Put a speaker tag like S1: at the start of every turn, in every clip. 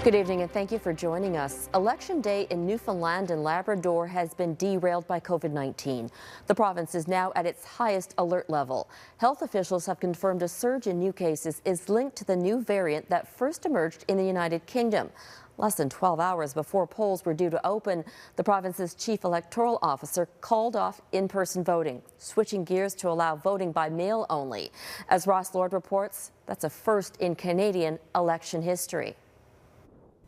S1: Good evening and thank you for joining us. Election day in Newfoundland and Labrador has been derailed by COVID-19. The province is now at its highest alert level. Health officials have confirmed a surge in new cases is linked to the new variant that first emerged in the United Kingdom. Less than 12 hours before polls were due to open, the province's chief electoral officer called off in-person voting, switching gears to allow voting by mail only. As Ross Lord reports, that's a first in Canadian election history.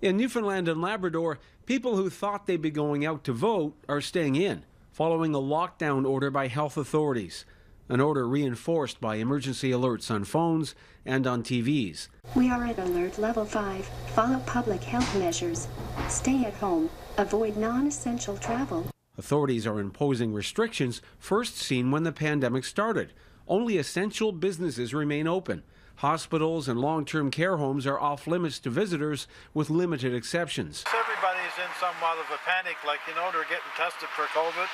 S2: In Newfoundland and Labrador, people who thought they'd be going out to vote are staying in, following a lockdown order by health authorities, an order reinforced by emergency alerts on phones and on TVs.
S3: We are at alert level 5. Follow public health measures. Stay at home. Avoid non-essential travel.
S2: Authorities are imposing restrictions first seen when the pandemic started. Only essential businesses remain open. Hospitals and long-term care homes are off-limits to visitors with limited exceptions.
S4: Everybody's in somewhat of a panic, they're getting tested for COVID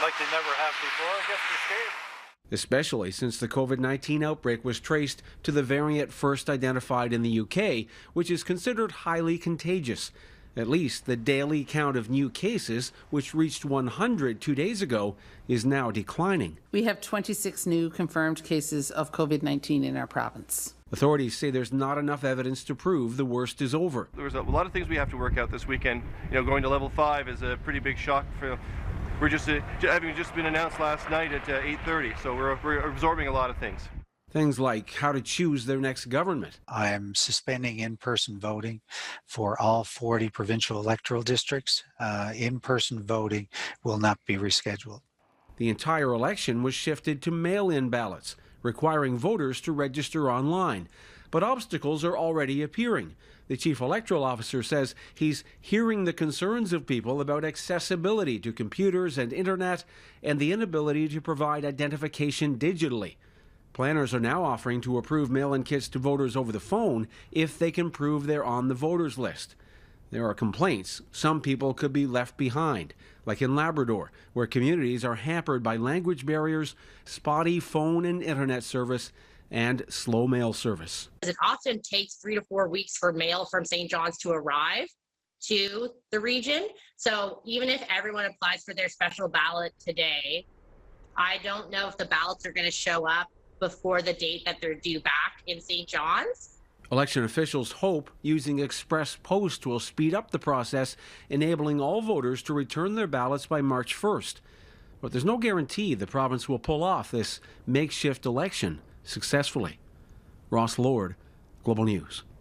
S4: like they never have before. I guess they're scared.
S2: Especially since the COVID-19 outbreak was traced to the variant first identified in the UK, which is considered highly contagious. At least the daily count of new cases, which reached 100 2 days ago, is now declining.
S5: We have 26 new confirmed cases of COVID-19 in our province.
S2: Authorities say there's not enough evidence to prove the worst is over.
S6: There's a lot of things we have to work out this weekend. Going to level 5 is a pretty big shock. We're just having just been announced last night at 8:30, so we're absorbing a lot of things.
S2: Things like how to choose their next government.
S7: I am suspending in-person voting for all 40 provincial electoral districts. In-person voting will not be rescheduled.
S2: The entire election was shifted to mail-in ballots, requiring voters to register online. But obstacles are already appearing. The chief electoral officer says he's hearing the concerns of people about accessibility to computers and internet and the inability to provide identification digitally. Planners are now offering to approve mail-in kits to voters over the phone if they can prove they're on the voters list. There are complaints some people could be left behind, like in Labrador, where communities are hampered by language barriers, spotty phone and internet service, and slow mail service.
S8: It often takes 3 to 4 weeks for mail from St. John's to arrive to the region. So even if everyone applies for their special ballot today, I don't know if the ballots are going to show up before the date that they're due back in St. John's.
S2: Election officials hope using express post will speed up the process, enabling all voters to return their ballots by March 1st. But there's no guarantee the province will pull off this makeshift election successfully. Ross Lord, Global News.